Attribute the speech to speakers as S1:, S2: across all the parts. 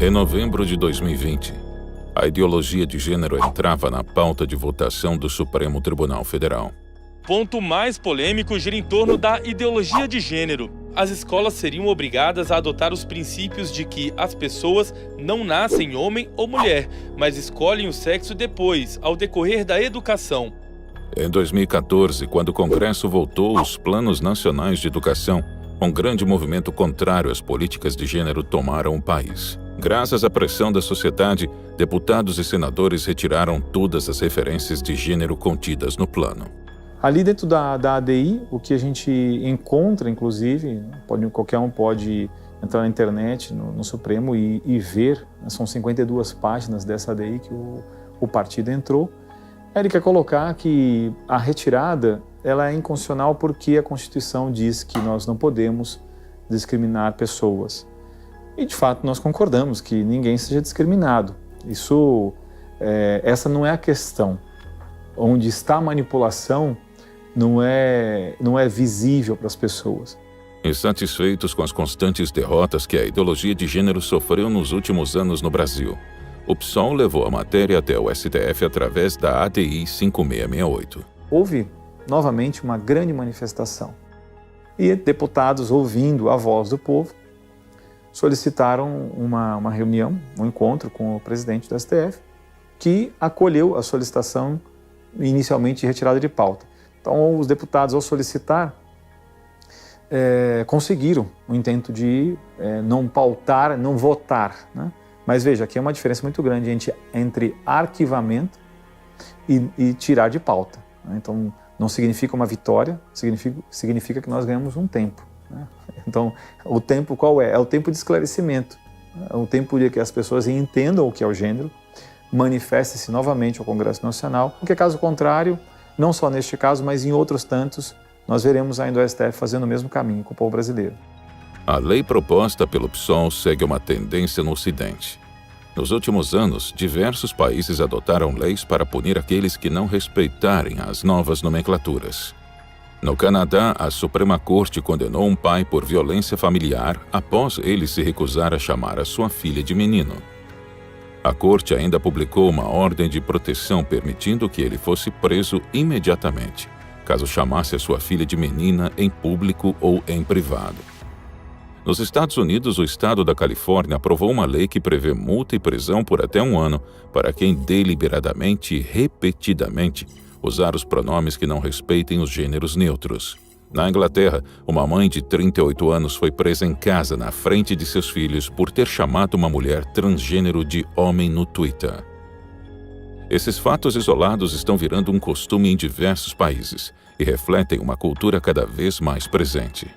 S1: Em novembro de 2020, a ideologia de gênero entrava na pauta de votação do Supremo Tribunal Federal.
S2: O ponto mais polêmico gira em torno da ideologia de gênero. As escolas seriam obrigadas a adotar os princípios de que as pessoas não nascem homem ou mulher, mas escolhem o sexo depois, ao decorrer da educação.
S1: Em 2014, quando o Congresso votou os Planos Nacionais de Educação, um grande movimento contrário às políticas de gênero tomaram o país. Graças à pressão da sociedade, deputados e senadores retiraram todas as referências de gênero contidas no plano.
S3: Ali dentro da ADI, o que a gente encontra, inclusive, qualquer um pode entrar na internet, no Supremo e ver, são 52 páginas dessa ADI que o partido entrou. Ele quer colocar que a retirada ela é inconstitucional porque a Constituição diz que nós não podemos discriminar pessoas. E, de fato, nós concordamos que ninguém seja discriminado. Essa não é a questão. Onde está a manipulação não é visível para as pessoas.
S1: Insatisfeitos com as constantes derrotas que a ideologia de gênero sofreu nos últimos anos no Brasil, o PSOL levou a matéria até o STF através da ADI 5668.
S3: Houve, novamente, uma grande manifestação. E deputados, ouvindo a voz do povo, solicitaram uma reunião, um encontro com o presidente do STF, que acolheu a solicitação inicialmente retirada de pauta. Então, os deputados, ao solicitar, conseguiram o intento de não pautar, não votar, né? Mas veja, aqui é uma diferença muito grande entre arquivamento e tirar de pauta, né? Então, não significa uma vitória, significa que nós ganhamos um tempo, né? Então, o tempo qual é? É o tempo de esclarecimento, é o tempo de que as pessoas entendam o que é o gênero, manifestem-se novamente ao Congresso Nacional, porque caso contrário, não só neste caso, mas em outros tantos, nós veremos ainda o STF fazendo o mesmo caminho com o povo brasileiro.
S1: A lei proposta pelo PSOL segue uma tendência no Ocidente. Nos últimos anos, diversos países adotaram leis para punir aqueles que não respeitarem as novas nomenclaturas. No Canadá, a Suprema Corte condenou um pai por violência familiar após ele se recusar a chamar a sua filha de menino. A Corte ainda publicou uma ordem de proteção permitindo que ele fosse preso imediatamente, caso chamasse a sua filha de menina em público ou em privado. Nos Estados Unidos, o estado da Califórnia aprovou uma lei que prevê multa e prisão por até 1 ano para quem deliberadamente e repetidamente usar os pronomes que não respeitem os gêneros neutros. Na Inglaterra, uma mãe de 38 anos foi presa em casa na frente de seus filhos por ter chamado uma mulher transgênero de homem no Twitter. Esses fatos isolados estão virando um costume em diversos países e refletem uma cultura cada vez mais presente.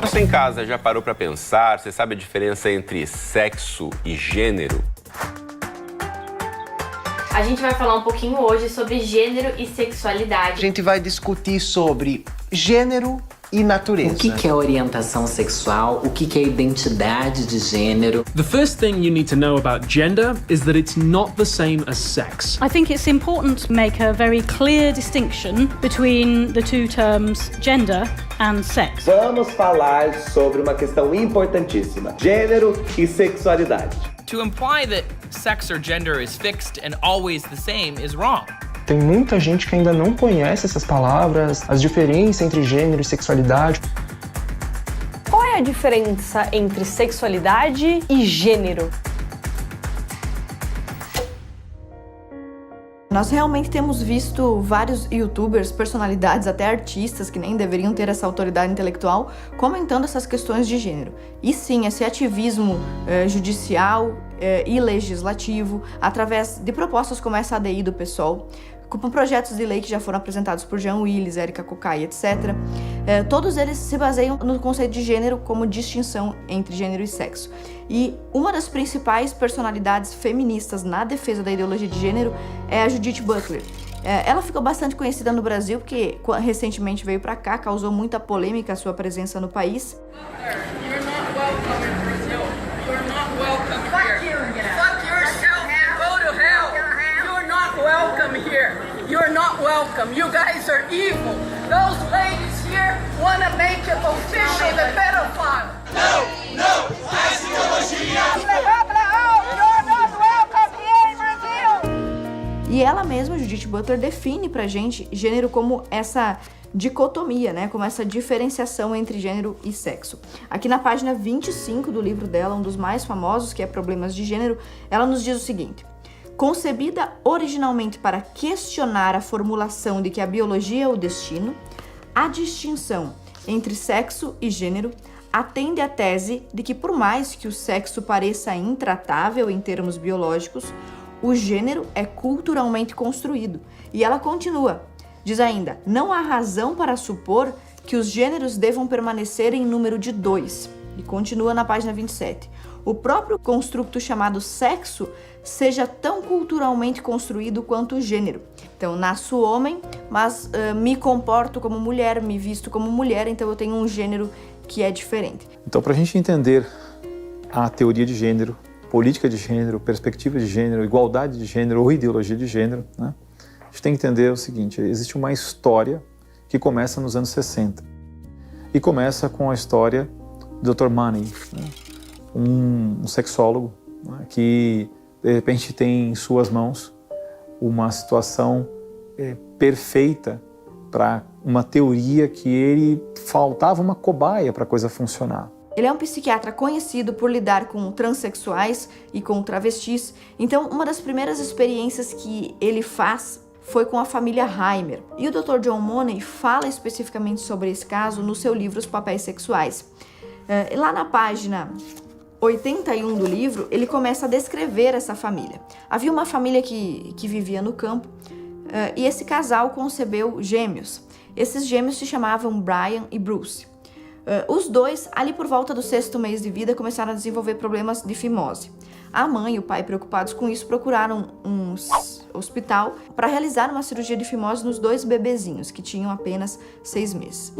S4: Você em casa já parou para pensar? Você sabe a diferença entre sexo e gênero?
S5: A gente vai falar um pouquinho hoje sobre gênero e sexualidade.
S6: A gente vai discutir sobre gênero e natureza.
S7: O que é orientação sexual? O que é identidade de gênero?
S8: The first thing you need to know about gender is that it's not the same as sex.
S9: I think it's important to make a very clear distinction between the two terms gender and sex.
S10: Vamos falar sobre uma questão importantíssima: gênero e sexualidade.
S11: To imply that sex or gender is fixed and always the same is wrong.
S12: Tem muita gente que ainda não conhece essas palavras, as diferenças entre gênero e sexualidade.
S13: Qual é a diferença entre sexualidade e gênero?
S14: Nós realmente temos visto vários youtubers, personalidades, até artistas que nem deveriam ter essa autoridade intelectual, comentando essas questões de gênero. E sim, esse ativismo judicial e legislativo, através de propostas como essa ADI do PSOL, com projetos de lei que já foram apresentados por Jean Willis, Érica Cocai, etc. Todos eles se baseiam no conceito de gênero como distinção entre gênero e sexo. E uma das principais personalidades feministas na defesa da ideologia de gênero é a Judith Butler. Ela ficou bastante conhecida no Brasil porque recentemente veio para cá, causou muita polêmica a sua presença no país.
S15: You're not welcome. You guys are evil. Those ladies here want to make it official the pedophile. No, no, I see
S14: E ela mesma, Judith Butler, define pra gente gênero como essa dicotomia, né? Como essa diferenciação entre gênero e sexo. Aqui na página 25 do livro dela, um dos mais famosos, que é Problemas de Gênero, ela nos diz o seguinte: concebida originalmente para questionar a formulação de que a biologia é o destino, a distinção entre sexo e gênero atende à tese de que, por mais que o sexo pareça intratável em termos biológicos, o gênero é culturalmente construído. E ela continua, diz ainda, não há razão para supor que os gêneros devam permanecer em número de 2. E continua na página 27. O próprio construto chamado sexo seja tão culturalmente construído quanto o gênero. Então, nasço homem, mas me comporto como mulher, me visto como mulher, então eu tenho um gênero que é diferente.
S3: Então, para a gente entender a teoria de gênero, política de gênero, perspectiva de gênero, igualdade de gênero ou ideologia de gênero, né? A gente tem que entender o seguinte: existe uma história que começa nos anos 60 e começa com a história do Dr. Money, né? um sexólogo, né? Que de repente tem em suas mãos uma situação perfeita para uma teoria que ele faltava uma cobaia para a coisa funcionar.
S14: Ele é um psiquiatra conhecido por lidar com transexuais e com travestis, então uma das primeiras experiências que ele faz foi com a família Heimer. E o Dr. John Money fala especificamente sobre esse caso no seu livro Os Papéis Sexuais. Lá na página 81 do livro, ele começa a descrever essa família. Havia uma família que vivia no campo e esse casal concebeu gêmeos. Esses gêmeos se chamavam Brian e Bruce. Os dois, ali por volta do 6º mês de vida, começaram a desenvolver problemas de fimose. A mãe e o pai, preocupados com isso, procuraram um hospital para realizar uma cirurgia de fimose nos 2 bebezinhos, que tinham apenas 6 meses.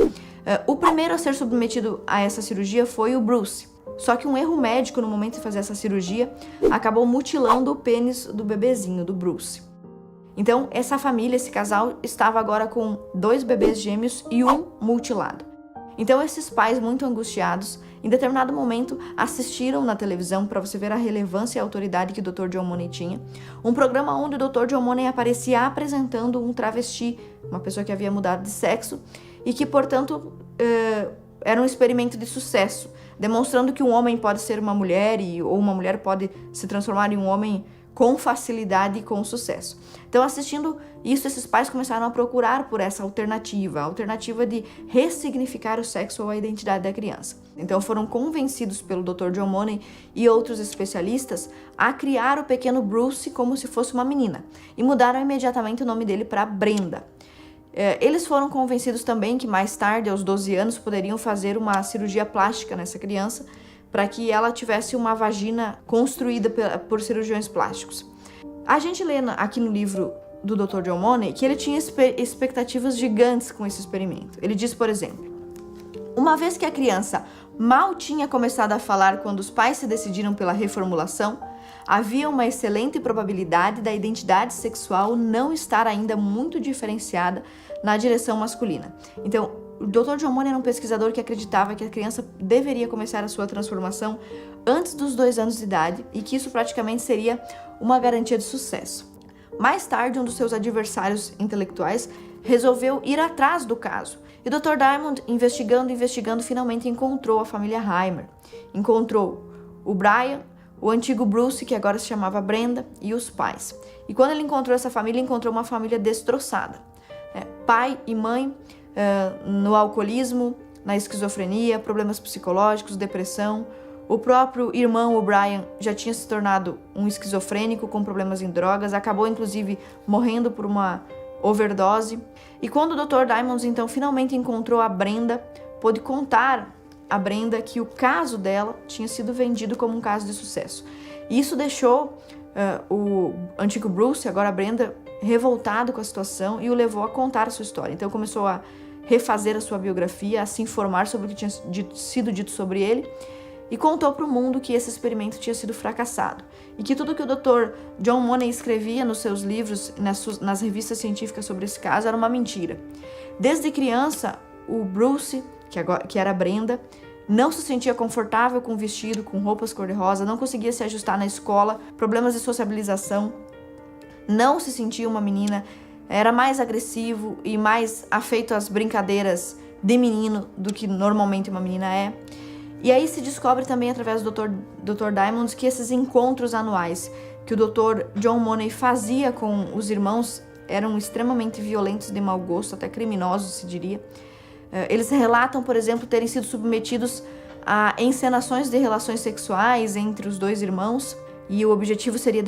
S14: O primeiro a ser submetido a essa cirurgia foi o Bruce. Só que um erro médico no momento de fazer essa cirurgia acabou mutilando o pênis do bebezinho, do Bruce. Então, essa família, esse casal, estava agora com 2 bebês gêmeos e um mutilado. Então, esses pais, muito angustiados, em determinado momento assistiram na televisão, para você ver a relevância e a autoridade que o Dr. John Money tinha, um programa onde o Dr. John Money aparecia apresentando um travesti, uma pessoa que havia mudado de sexo e que, portanto, era um experimento de sucesso, demonstrando que um homem pode ser uma mulher ou uma mulher pode se transformar em um homem com facilidade e com sucesso. Então, assistindo isso, esses pais começaram a procurar por essa alternativa, a alternativa de ressignificar o sexo ou a identidade da criança. Então, foram convencidos pelo Dr. John Money e outros especialistas a criar o pequeno Bruce como se fosse uma menina e mudaram imediatamente o nome dele para Brenda. Eles foram convencidos também que mais tarde, aos 12 anos, poderiam fazer uma cirurgia plástica nessa criança para que ela tivesse uma vagina construída por cirurgiões plásticos. A gente lê aqui no livro do Dr. John Money que ele tinha expectativas gigantes com esse experimento. Ele diz, por exemplo, uma vez que a criança mal tinha começado a falar quando os pais se decidiram pela reformulação, havia uma excelente probabilidade da identidade sexual não estar ainda muito diferenciada na direção masculina. Então, o Dr. John Money era um pesquisador que acreditava que a criança deveria começar a sua transformação antes dos 2 anos de idade e que isso praticamente seria uma garantia de sucesso. Mais tarde, um dos seus adversários intelectuais resolveu ir atrás do caso. E o Dr. Diamond, investigando, finalmente encontrou a família Heimer. Encontrou o Brian, o antigo Bruce, que agora se chamava Brenda, e os pais. E quando ele encontrou essa família, encontrou uma família destroçada. Pai e mãe no alcoolismo, na esquizofrenia, problemas psicológicos, depressão. O próprio irmão, o Brian, já tinha se tornado um esquizofrênico com problemas em drogas, acabou inclusive morrendo por uma overdose. E quando o Dr. Diamond então finalmente encontrou a Brenda, pôde contar a Brenda que o caso dela tinha sido vendido como um caso de sucesso. E isso deixou o antigo Bruce, agora a Brenda, revoltado com a situação e o levou a contar a sua história. Então começou a refazer a sua biografia, a se informar sobre o que tinha sido dito sobre ele e contou para o mundo que esse experimento tinha sido fracassado e que tudo que o Dr. John Money escrevia nos seus livros, nas revistas científicas sobre esse caso, era uma mentira. Desde criança, o Bruce, que era a Brenda, não se sentia confortável com vestido, com roupas cor-de-rosa, não conseguia se ajustar na escola, problemas de sociabilização, não se sentia uma menina, era mais agressivo e mais afeito às brincadeiras de menino do que normalmente uma menina é. E aí se descobre também através do Dr. Diamond que esses encontros anuais que o Dr. John Money fazia com os irmãos eram extremamente violentos, de mau gosto, até criminosos, se diria. Eles relatam, por exemplo, terem sido submetidos a encenações de relações sexuais entre os dois irmãos, e o objetivo seria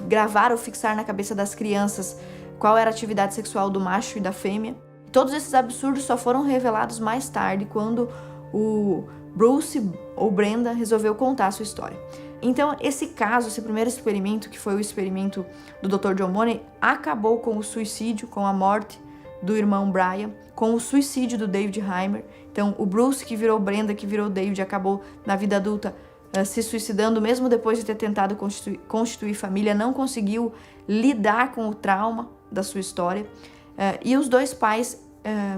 S14: gravar ou fixar na cabeça das crianças qual era a atividade sexual do macho e da fêmea. Todos esses absurdos só foram revelados mais tarde, quando o Bruce ou Brenda resolveu contar a sua história. Então, esse caso, esse primeiro experimento, que foi o experimento do Dr. John Money, acabou com o suicídio, com a morte do irmão Brian, com o suicídio do David Heimer. Então, o Bruce, que virou Brenda, que virou David, acabou na vida adulta se suicidando, mesmo depois de ter tentado constituir família, não conseguiu lidar com o trauma da sua história. E os dois pais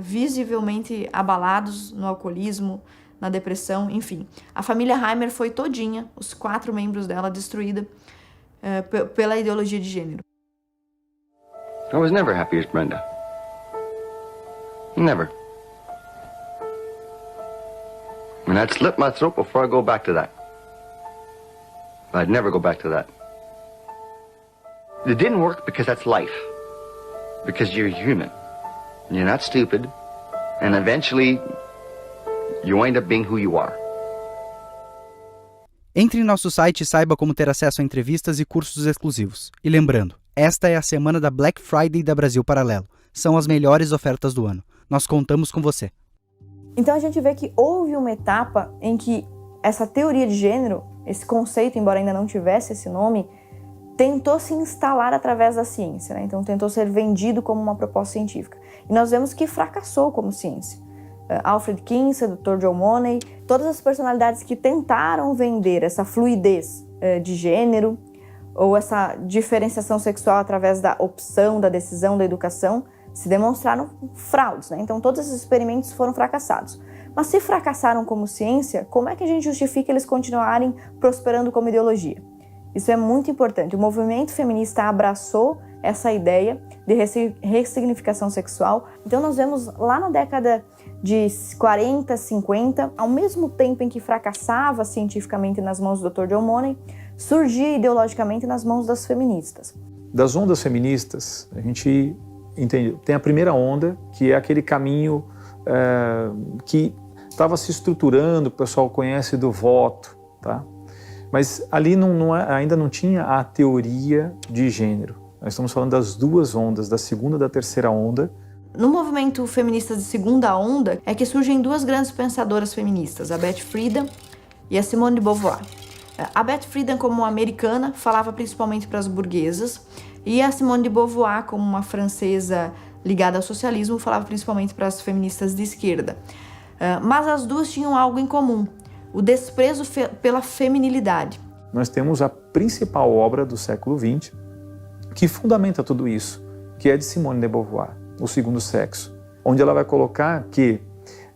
S14: visivelmente abalados no alcoolismo, na depressão, enfim. A família Heimer foi todinha, os 4 membros dela, destruída pela ideologia de gênero.
S16: I was never happy as Brenda. Never. And I'd slit my throat before I go back to that. I'd never go back to that. It didn't work because that's life. Because you're human. You're not stupid. And eventually, you wind up being who you are.
S17: Entre em nosso site e saiba como ter acesso a entrevistas e cursos exclusivos. E lembrando, esta é a semana da Black Friday da Brasil Paralelo. São as melhores ofertas do ano. Nós contamos com você.
S14: Então a gente vê que houve uma etapa em que essa teoria de gênero, esse conceito, embora ainda não tivesse esse nome, tentou se instalar através da ciência, né? Então tentou ser vendido como uma proposta científica. E nós vemos que fracassou como ciência. Alfred Kinsey, Dr. John Money, todas as personalidades que tentaram vender essa fluidez de gênero ou essa diferenciação sexual através da opção, da decisão, da educação, se demonstraram fraudes, né? Então todos esses experimentos foram fracassados. Mas se fracassaram como ciência, como é que a gente justifica eles continuarem prosperando como ideologia? Isso é muito importante. O movimento feminista abraçou essa ideia de ressignificação sexual. Então nós vemos lá na década de 40, 50, ao mesmo tempo em que fracassava cientificamente nas mãos do Dr. John Money, surgia ideologicamente nas mãos das feministas.
S3: Das ondas feministas, a gente entende, tem a primeira onda, que é aquele caminho que estava se estruturando, o pessoal conhece do voto, tá? Mas ali ainda não tinha a teoria de gênero. Nós estamos falando das duas ondas, da segunda e da terceira onda.
S14: No movimento feminista de segunda onda é que surgem duas grandes pensadoras feministas, a Beth Friedan e a Simone de Beauvoir. A Beth Friedan, como americana, falava principalmente para as burguesas, e a Simone de Beauvoir, como uma francesa ligada ao socialismo, falava principalmente para as feministas de esquerda. Mas as duas tinham algo em comum: o desprezo pela feminilidade.
S3: Nós temos a principal obra do século XX que fundamenta tudo isso, que é de Simone de Beauvoir, O Segundo Sexo, onde ela vai colocar que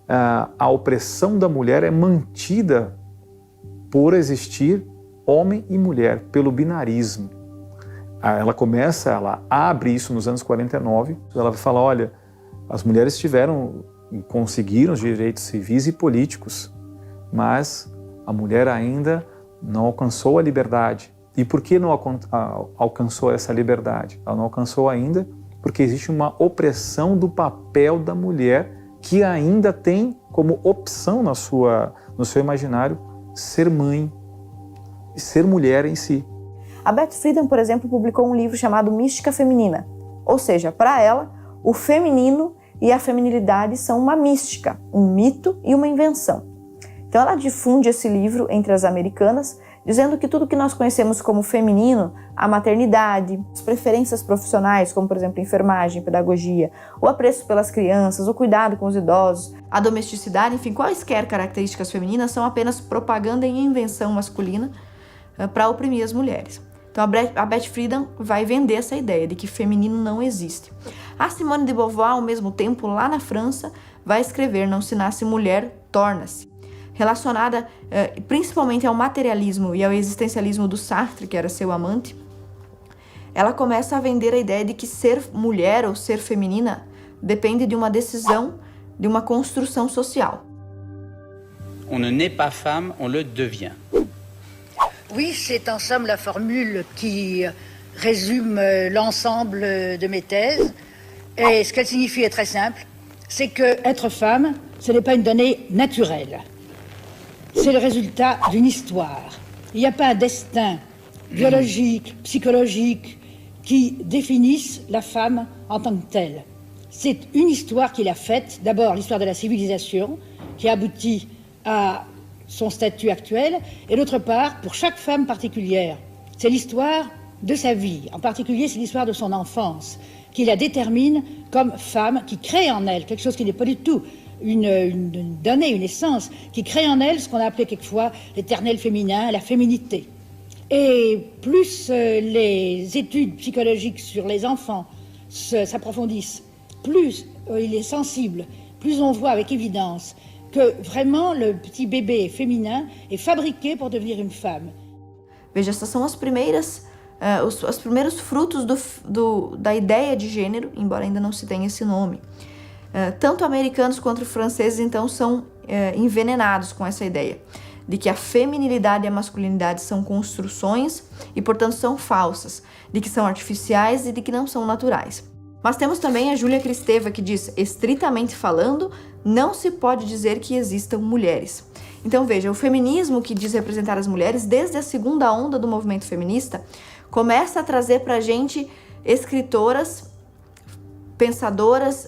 S3: a opressão da mulher é mantida por existir homem e mulher, pelo binarismo. Ela abre isso nos anos 49, ela vai falar, olha, as mulheres conseguiram os direitos civis e políticos, mas a mulher ainda não alcançou a liberdade. E por que não alcançou essa liberdade? Ela não alcançou ainda porque existe uma opressão do papel da mulher, que ainda tem como opção no seu imaginário ser mãe, ser mulher em si.
S14: A Beth Friedan, por exemplo, publicou um livro chamado Mística Feminina. Ou seja, para ela, o feminino e a feminilidade são uma mística, um mito e uma invenção. Então ela difunde esse livro entre as americanas, dizendo que tudo que nós conhecemos como feminino, a maternidade, as preferências profissionais, como por exemplo enfermagem, pedagogia, o apreço pelas crianças, o cuidado com os idosos, a domesticidade, enfim, quaisquer características femininas são apenas propaganda e invenção masculina para oprimir as mulheres. Então a Beth Friedan vai vender essa ideia de que feminino não existe. A Simone de Beauvoir, ao mesmo tempo, lá na França, vai escrever Não se nasce mulher, torna-se, relacionada principalmente ao materialismo e ao existencialismo do Sartre, que era seu amante, ela começa a vender a ideia de que ser mulher ou ser feminina depende de uma decisão, de uma construção social.
S18: On ne naît pas femme, on le devient.
S19: Oui, c'est en somme la formule qui résume l'ensemble de mes thèses. Et ce qu'elle signifie est très simple, c'est que être femme, ce n'est pas une donnée naturelle. C'est le résultat d'une histoire. Il n'y a pas un destin biologique, psychologique, qui définisse la femme en tant que telle. C'est une histoire qu'il a faite, d'abord l'histoire de la civilisation, qui aboutit à son statut actuel, et d'autre part, pour chaque femme particulière, c'est l'histoire de sa vie. En particulier, c'est l'histoire de son enfance, qui la détermine comme femme, qui crée en elle quelque chose qui n'est pas du tout une donnée, une essence, qui crée en elle ce qu'on a appelé quelquefois l'éternel féminin, la féminité. Et plus les études psychologiques sur les enfants s'approfondissent, plus il est sensible, plus on voit avec évidence que vraiment le petit bébé féminin est fabriqué pour devenir une femme.
S14: Veja, essas são os primeiros frutos da ideia de gênero, embora ainda não se tenha esse nome. Tanto americanos quanto franceses, então, são envenenados com essa ideia de que a feminilidade e a masculinidade são construções e, portanto, são falsas, de que são artificiais e de que não são naturais. Mas temos também a Júlia Kristeva, que diz, estritamente falando, não se pode dizer que existam mulheres. Então, veja, o feminismo que diz representar as mulheres, desde a segunda onda do movimento feminista, começa a trazer para a gente escritoras, pensadoras,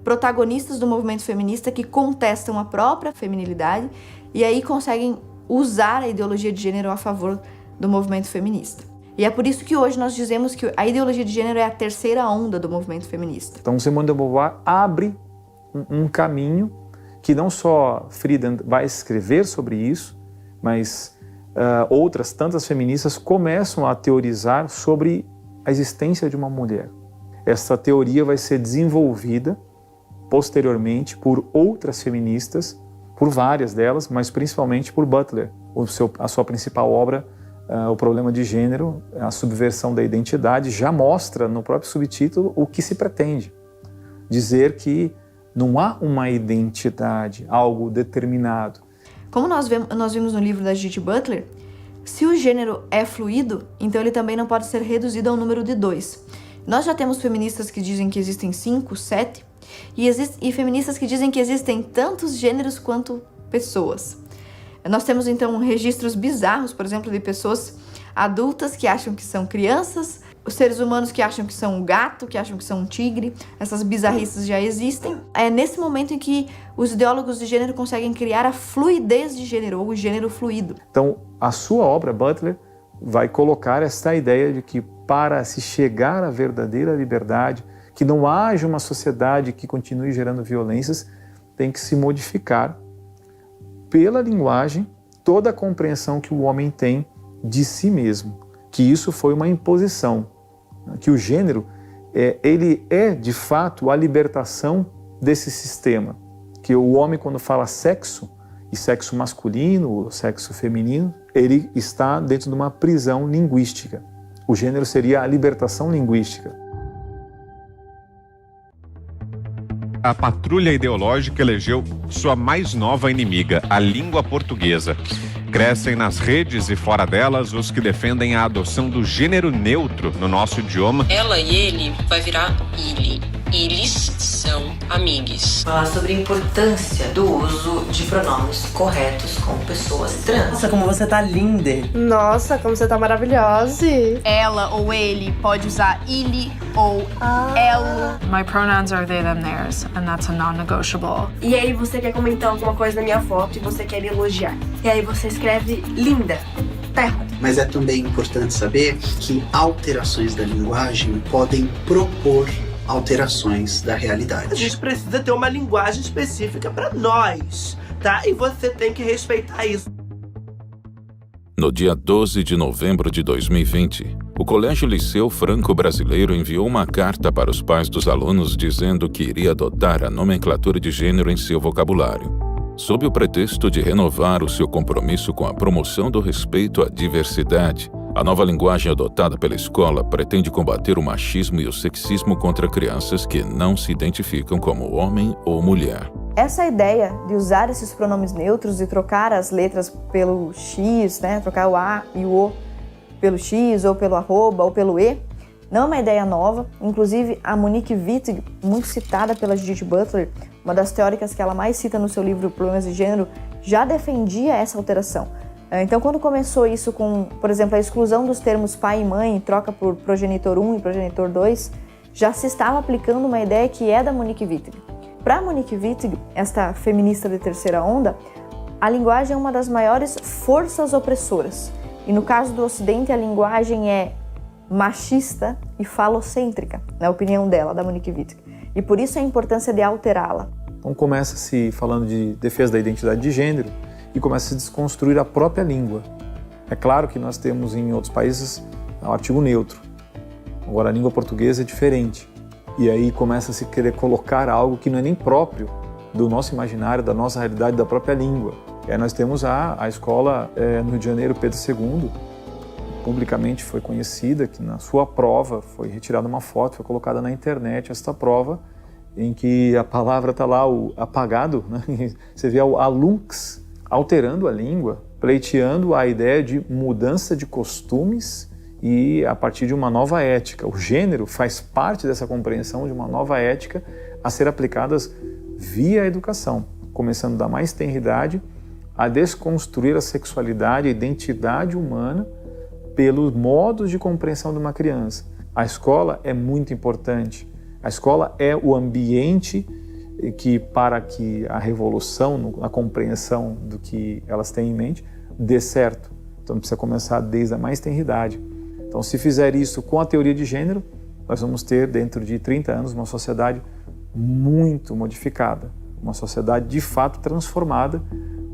S14: protagonistas do movimento feminista que contestam a própria feminilidade e aí conseguem usar a ideologia de gênero a favor do movimento feminista. E é por isso que hoje nós dizemos que a ideologia de gênero é a terceira onda do movimento feminista.
S3: Então, Simone de Beauvoir abre um caminho que não só Friedan vai escrever sobre isso, mas outras tantas feministas começam a teorizar sobre a existência de uma mulher. Essa teoria vai ser desenvolvida posteriormente por outras feministas, por várias delas, mas principalmente por Butler. A sua principal obra, O Problema de Gênero, a subversão da identidade, já mostra no próprio subtítulo o que se pretende. Dizer que não há uma identidade, algo determinado.
S14: Como nós vimos no livro da Judith Butler, se o gênero é fluido, então ele também não pode ser reduzido ao número de 2. Nós já temos feministas que dizem que existem 5, 7, e feministas que dizem que existem tantos gêneros quanto pessoas. Nós temos então registros bizarros, por exemplo, de pessoas adultas que acham que são crianças, os seres humanos que acham que são um gato, que acham que são um tigre. Essas bizarrices já existem. É nesse momento em que os ideólogos de gênero conseguem criar a fluidez de gênero, ou o gênero fluido.
S3: Então, a sua obra, Butler, vai colocar essa ideia de que para se chegar à verdadeira liberdade, que não haja uma sociedade que continue gerando violências, tem que se modificar pela linguagem toda a compreensão que o homem tem de si mesmo, que isso foi uma imposição, que o gênero ele é de fato a libertação desse sistema, que o homem, quando fala sexo, e sexo masculino ou sexo feminino, ele está dentro de uma prisão linguística. O gênero seria a libertação linguística.
S20: A patrulha ideológica elegeu sua mais nova inimiga, a língua portuguesa. Crescem nas redes e fora delas os que defendem a adoção do gênero neutro no nosso idioma.
S21: Ela e ele vai virar ele. Eles são amigos.
S22: Falar sobre a importância do uso de pronomes corretos com pessoas trans.
S23: Nossa, como você tá linda.
S24: Nossa, como você tá maravilhosa.
S13: Ela ou ele pode usar ele ou ela.
S25: My pronouns are they, them, theirs, and that's a non-negotiable.
S24: E aí você quer comentar alguma coisa na minha foto e você quer me elogiar. E aí você escreve linda. Tá errado.
S26: Mas é também importante saber que alterações da linguagem podem propor alterações da realidade.
S23: A gente precisa ter uma linguagem específica para nós, tá? E você tem que respeitar isso.
S1: No dia 12 de novembro de 2020, o Colégio Liceu Franco-Brasileiro enviou uma carta para os pais dos alunos dizendo que iria adotar a nomenclatura de gênero em seu vocabulário. sob o pretexto de renovar o seu compromisso com a promoção do respeito à diversidade. A nova linguagem adotada pela escola pretende combater o machismo e o sexismo contra crianças que não se identificam como homem ou mulher.
S14: Essa ideia de usar esses pronomes neutros e trocar as letras pelo X, né, trocar o A e o O pelo X, ou pelo arroba, ou pelo E, não é uma ideia nova. Inclusive, a Monique Wittig, muito citada pela Judith Butler, uma das teóricas que ela mais cita no seu livro Problemas de Gênero, já defendia essa alteração. Então, quando começou isso com, por exemplo, a exclusão dos termos pai e mãe, troca por progenitor 1 e progenitor 2, já se estava aplicando uma ideia que é da Monique Wittig. Para Monique Wittig, esta feminista de terceira onda, a linguagem é uma das maiores forças opressoras. E no caso do Ocidente, a linguagem é machista e falocêntrica, na opinião dela, da Monique Wittig. E por isso a importância de alterá-la.
S3: Então começa-se falando de defesa da identidade de gênero e começa a se desconstruir a própria língua. É claro que nós temos em outros países o artigo neutro. Agora a língua portuguesa é diferente. E aí começa a se querer colocar algo que não é nem próprio do nosso imaginário, da nossa realidade, da própria língua. E aí nós temos a escola no Rio de Janeiro, Pedro II, publicamente foi conhecida, que na sua prova foi retirada uma foto, foi colocada na internet esta prova, em que a palavra está lá, o apagado, né? Você vê a lux alterando a língua, pleiteando a ideia de mudança de costumes e a partir de uma nova ética. O gênero faz parte dessa compreensão de uma nova ética a ser aplicadas via educação, começando da mais tenra idade a desconstruir a sexualidade, a identidade humana pelos modos de compreensão de uma criança. A escola é muito importante. A escola é o ambiente que, para que a revolução, a compreensão do que elas têm em mente, dê certo. Então precisa começar desde a mais tenra idade. Então, se fizer isso com a teoria de gênero, nós vamos ter, dentro de 30 anos, uma sociedade muito modificada, uma sociedade de fato transformada,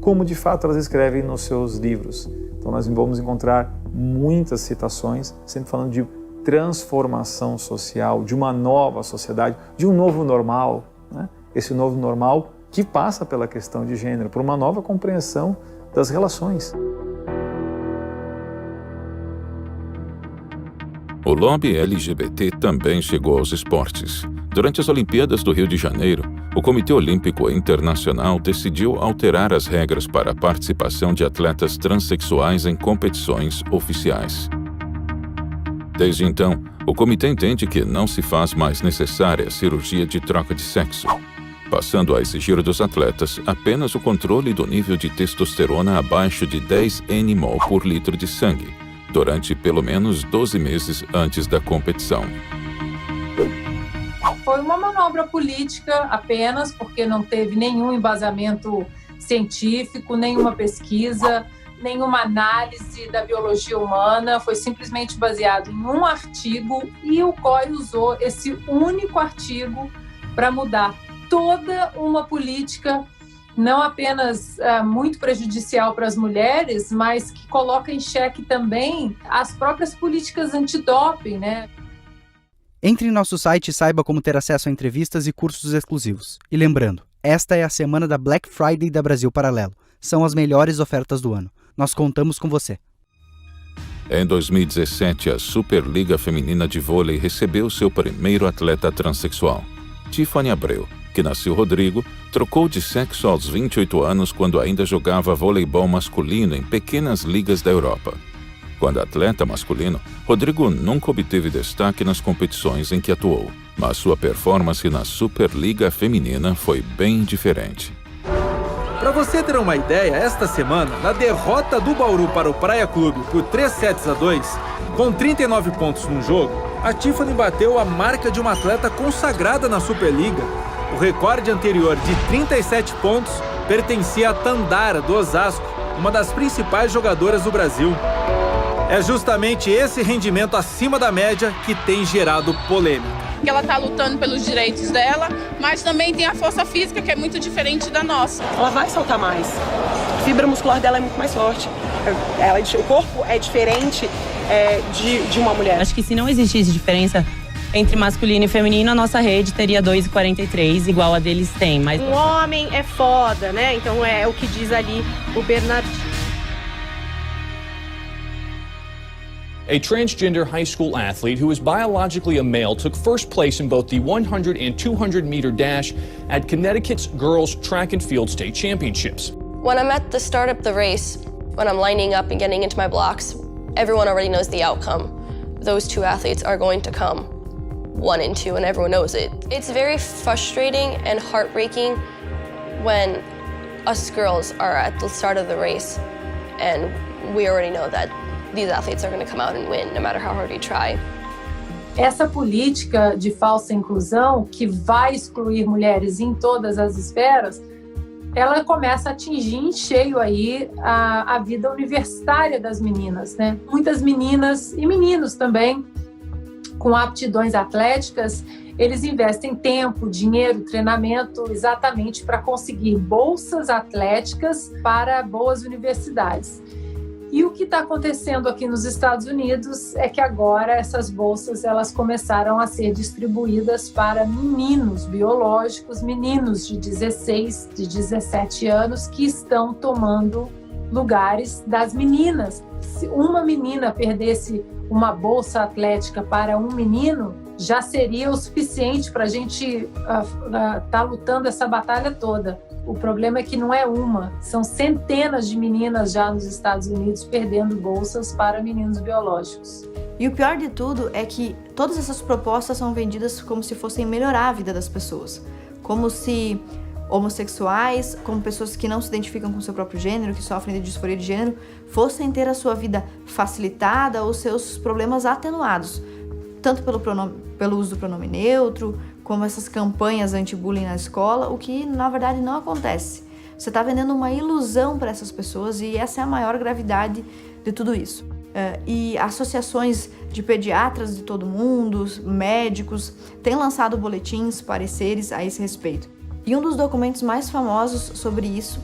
S3: como de fato elas escrevem nos seus livros. Então, nós vamos encontrar muitas citações, sempre falando de transformação social, de uma nova sociedade, de um novo normal, né? Esse novo normal que passa pela questão de gênero, por uma nova compreensão das relações.
S1: O lobby LGBT também chegou aos esportes. Durante as Olimpíadas do Rio de Janeiro, o Comitê Olímpico Internacional decidiu alterar as regras para a participação de atletas transexuais em competições oficiais. Desde então, o comitê entende que não se faz mais necessária a cirurgia de troca de sexo, passando a exigir dos atletas apenas o controle do nível de testosterona abaixo de 10 nmol por litro de sangue, durante pelo menos 12 meses antes da competição.
S2: Foi uma manobra política apenas, porque não teve nenhum embasamento científico, nenhuma pesquisa, nenhuma análise da biologia humana, foi simplesmente baseado em um artigo e o COI usou esse único artigo para mudar toda uma política não apenas muito prejudicial para as mulheres, mas que coloca em xeque também as próprias políticas antidoping, né?
S17: Entre em nosso site e saiba como ter acesso a entrevistas e cursos exclusivos. E lembrando, esta é a semana da Black Friday da Brasil Paralelo. São as melhores ofertas do ano. Nós contamos com você.
S1: Em 2017, a Superliga Feminina de Vôlei recebeu seu primeiro atleta transexual. Tiffany Abreu, que nasceu Rodrigo, trocou de sexo aos 28 anos quando ainda jogava voleibol masculino em pequenas ligas da Europa. Quando atleta masculino, Rodrigo nunca obteve destaque nas competições em que atuou, mas sua performance na Superliga Feminina foi bem diferente.
S4: Para você ter uma ideia, esta semana, na derrota do Bauru para o Praia Clube por 3-2, com 39 pontos no jogo, a Tiffany bateu a marca de uma atleta consagrada na Superliga. O recorde anterior de 37 pontos pertencia a Tandara, do Osasco, uma das principais jogadoras do Brasil. É justamente esse rendimento acima da média que tem gerado polêmica.
S5: Ela está lutando pelos direitos dela, mas também tem a força física que é muito diferente da nossa.
S24: Ela vai saltar mais. A fibra muscular dela é muito mais forte. O corpo é diferente de uma mulher.
S6: Acho que se não existisse diferença Entre masculino e feminino, a nossa rede teria 2,43, igual a deles tem. Mas...
S24: Um homem é foda, né? Então é o que diz ali o Bernardinho.
S7: A transgender high school athlete who is biologically a male took first place in both the 100 and 200 meter dash at Connecticut's Girls Track and Field State Championships.
S8: When I'm at the start of the race, when I'm lining up and getting into my blocks, everyone already knows the outcome. Those two athletes are going to come 1 and 2, and everyone knows it. It's very frustrating and heartbreaking when us girls are at the start of the race and we already know that these athletes are going to come out and win no matter how hard we try.
S2: Essa política de falsa inclusão, que vai excluir mulheres em todas as esferas, ela começa a atingir em cheio aí a vida universitária das meninas, né? Muitas meninas e meninos também, com aptidões atléticas, eles investem tempo, dinheiro, treinamento exatamente para conseguir bolsas atléticas para boas universidades. E o que está acontecendo aqui nos Estados Unidos é que agora essas bolsas elas começaram a ser distribuídas para meninos biológicos, meninos de 16, de 17 anos que estão tomando lugares das meninas. Se uma menina perdesse uma bolsa atlética para um menino, já seria o suficiente para a gente tá lutando essa batalha toda. O problema é que não é uma, são centenas de meninas já nos Estados Unidos perdendo bolsas para meninos biológicos.
S14: E o pior de tudo é que todas essas propostas são vendidas como se fossem melhorar a vida das pessoas. Como se homossexuais, como pessoas que não se identificam com o seu próprio gênero, que sofrem de disforia de gênero, fossem ter a sua vida facilitada ou seus problemas atenuados. Tanto pelo uso do pronome neutro, como essas campanhas anti-bullying na escola, o que na verdade não acontece. Você está vendendo uma ilusão para essas pessoas e essa é a maior gravidade de tudo isso. E associações de pediatras de todo mundo, médicos, têm lançado boletins, pareceres a esse respeito. E um dos documentos mais famosos sobre isso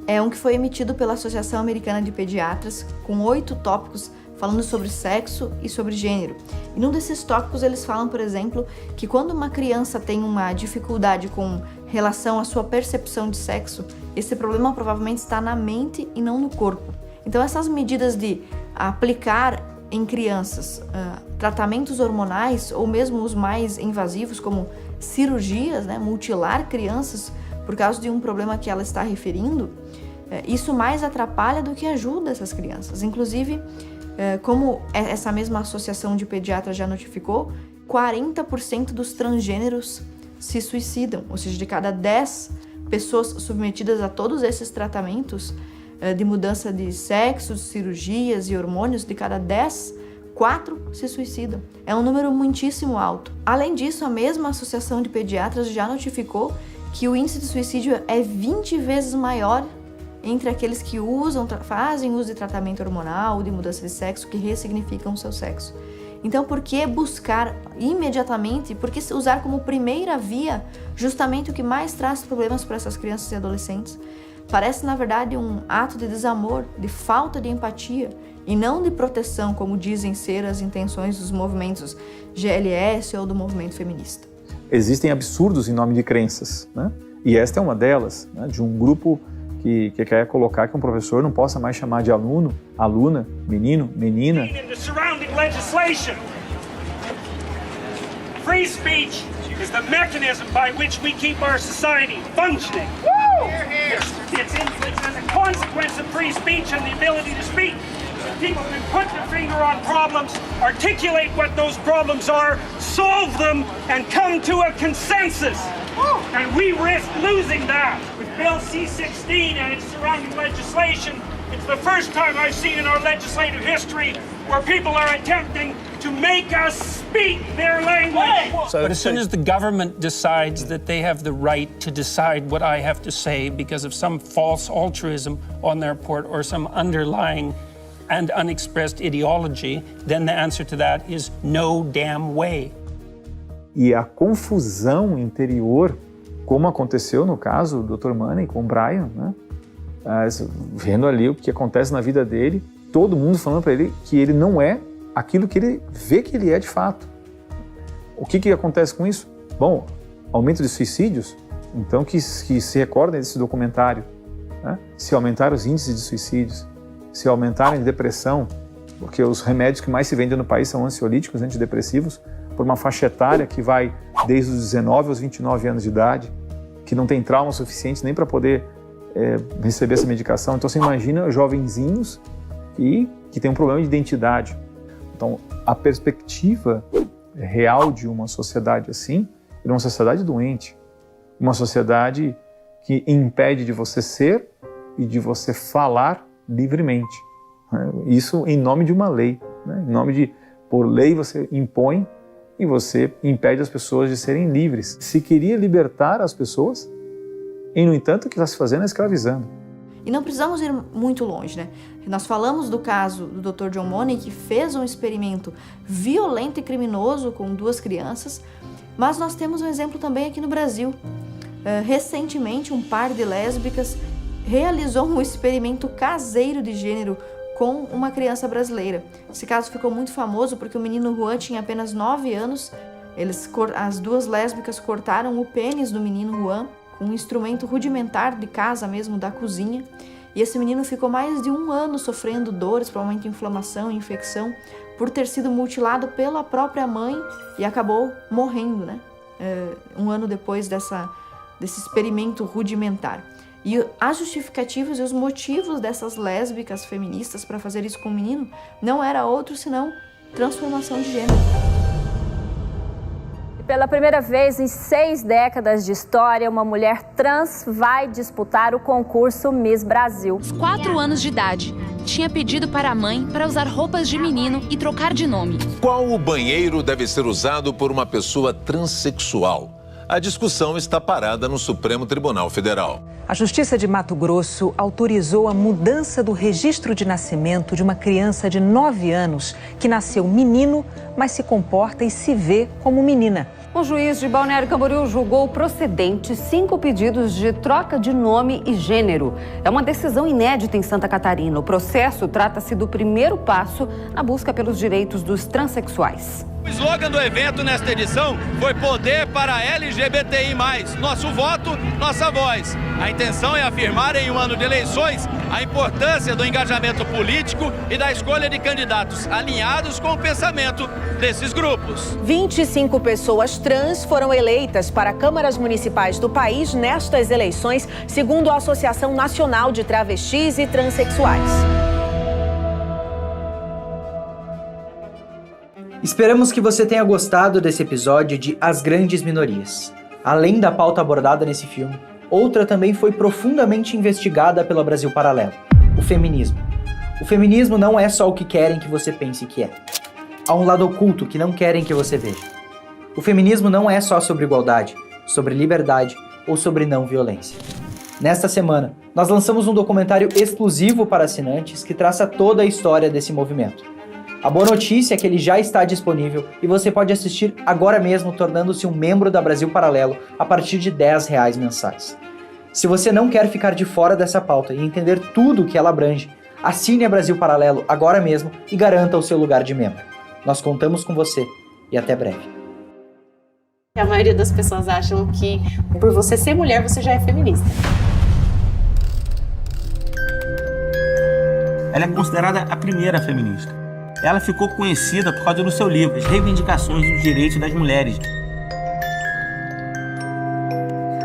S14: é um que foi emitido pela Associação Americana de Pediatras, com 8 tópicos falando sobre sexo e sobre gênero. E num desses tópicos eles falam, por exemplo, que quando uma criança tem uma dificuldade com relação à sua percepção de sexo, esse problema provavelmente está na mente e não no corpo. Então essas medidas de aplicar em crianças tratamentos hormonais ou mesmo os mais invasivos como cirurgias, né, mutilar crianças por causa de um problema que ela está referindo, isso mais atrapalha do que ajuda essas crianças. Inclusive, como essa mesma associação de pediatras já notificou, 40% dos transgêneros se suicidam, ou seja, de cada 10 pessoas submetidas a todos esses tratamentos de mudança de sexo, cirurgias e hormônios, de cada 10, 4 se suicidam. É um número muitíssimo alto. Além disso, a mesma associação de pediatras já notificou que o índice de suicídio é 20 vezes maior entre aqueles que fazem uso de tratamento hormonal, de mudança de sexo, que ressignificam o seu sexo. Então, por que buscar imediatamente, por que usar como primeira via justamente o que mais traz problemas para essas crianças e adolescentes? Parece, na verdade, um ato de desamor, de falta de empatia e não de proteção, como dizem ser as intenções dos movimentos GLS ou do movimento feminista.
S3: Existem absurdos em nome de crenças, né? E esta é uma delas, né? De um grupo que quer colocar que um professor não possa mais chamar de aluno, aluna, menino, menina.
S9: Free speech is the mechanism by which we keep our society functioning. It's a consequence of free speech and the ability to speak. People can put their finger on problems, articulate what those problems are, solve them, and come to a consensus. And we risk losing that. With Bill C-16 and its surrounding legislation, it's the first time I've seen in our legislative history where people are attempting to make us speak their language.
S10: But as soon as the government decides that they have the right to decide what I have to say because of some false altruism on their part or some underlying and unexpressed ideology, then the answer to that is no damn way.
S3: E a confusão interior, como aconteceu no caso do Dr. Money com o Brian, né? Vendo ali o que acontece na vida dele, todo mundo falando para ele que ele não é aquilo que ele vê que ele é de fato. O que acontece com isso? Bom, aumento de suicídios, então que se recordem desse documentário, né? Se aumentar os índices de suicídios, se aumentarem de depressão, porque os remédios que mais se vendem no país são ansiolíticos, antidepressivos, por uma faixa etária que vai desde os 19 aos 29 anos de idade, que não tem trauma suficiente nem para poder receber essa medicação. Então você imagina jovenzinhos que têm um problema de identidade. Então a perspectiva real de uma sociedade assim é uma sociedade doente, uma sociedade que impede de você ser e de você falar livremente. Isso em nome de uma lei, né? Em nome de, por lei você impõe e você impede as pessoas de serem livres. Se queria libertar as pessoas, e no entanto o que está se fazendo é escravizando.
S14: E não precisamos ir muito longe, né? Nós falamos do caso do Dr. John Money, que fez um experimento violento e criminoso com 2 crianças, mas nós temos um exemplo também aqui no Brasil. Recentemente, um par de lésbicas realizou um experimento caseiro de gênero com uma criança brasileira. Esse caso ficou muito famoso porque o menino Juan tinha apenas 9 anos. As 2 lésbicas cortaram o pênis do menino Juan com um instrumento rudimentar de casa mesmo, da cozinha. E esse menino ficou mais de 1 ano sofrendo dores, provavelmente inflamação e infecção, por ter sido mutilado pela própria mãe e acabou morrendo, né? 1 ano depois desse experimento rudimentar. E as justificativas e os motivos dessas lésbicas feministas para fazer isso com o menino não era outro senão transformação de gênero.
S11: Pela primeira vez em 6 décadas de história, uma mulher trans vai disputar o concurso Miss Brasil.
S12: 4 anos de idade. Tinha pedido para a mãe para usar roupas de menino e trocar de nome.
S15: Qual o banheiro deve ser usado por uma pessoa transexual? A discussão está parada no Supremo Tribunal Federal.
S16: A Justiça de Mato Grosso autorizou a mudança do registro de nascimento de uma criança de 9 anos que nasceu menino, mas se comporta e se vê como menina.
S18: O juiz de Balneário Camboriú julgou procedentes 5 pedidos de troca de nome e gênero. É uma decisão inédita em Santa Catarina. O processo trata-se do primeiro passo na busca pelos direitos dos transexuais.
S19: O slogan do evento nesta edição foi Poder para LGBTI+. Nosso voto, nossa voz. A intenção é afirmar em um ano de eleições a importância do engajamento político e da escolha de candidatos alinhados com o pensamento desses grupos.
S16: 25 pessoas trans foram eleitas para câmaras municipais do país nestas eleições, segundo a Associação Nacional de Travestis e Transsexuais.
S17: Esperamos que você tenha gostado desse episódio de As Grandes Minorias. Além da pauta abordada nesse filme, outra também foi profundamente investigada pela Brasil Paralelo: o feminismo. O feminismo não é só o que querem que você pense que é. Há um lado oculto que não querem que você veja. O feminismo não é só sobre igualdade, sobre liberdade ou sobre não violência. Nesta semana, nós lançamos um documentário exclusivo para assinantes que traça toda a história desse movimento. A boa notícia é que ele já está disponível e você pode assistir agora mesmo, tornando-se um membro da Brasil Paralelo a partir de R$10 mensais. Se você não quer ficar de fora dessa pauta e entender tudo o que ela abrange, assine a Brasil Paralelo agora mesmo e garanta o seu lugar de membro. Nós contamos com você e até breve.
S27: A maioria das pessoas acham que por você ser mulher você já é feminista.
S28: Ela é considerada a primeira feminista. Ela ficou conhecida por causa do seu livro, As Reivindicações dos Direitos das Mulheres.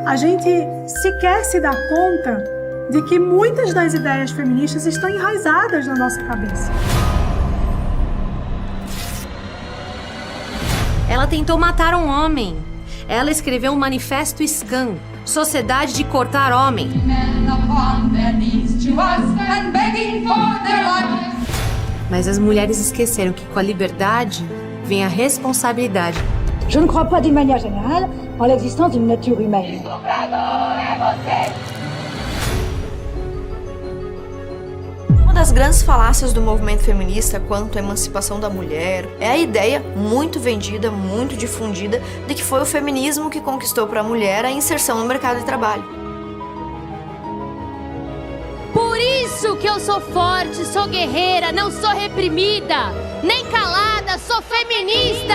S29: A gente sequer se dá conta de que muitas das ideias feministas estão enraizadas na nossa cabeça.
S12: Ela tentou matar um homem. Ela escreveu um manifesto SCAN, Sociedade de Cortar Homem. Mas as mulheres esqueceram que com a liberdade vem a responsabilidade.
S30: Je ne crois pas d'une manière générale en l'existence d'une nature humaine.
S14: Uma das grandes falácias do movimento feminista quanto à emancipação da mulher é a ideia muito vendida, muito difundida, de que foi o feminismo que conquistou para a mulher a inserção no mercado de trabalho.
S31: Por isso que eu sou forte, sou guerreira, não sou reprimida, nem calada, sou feminista!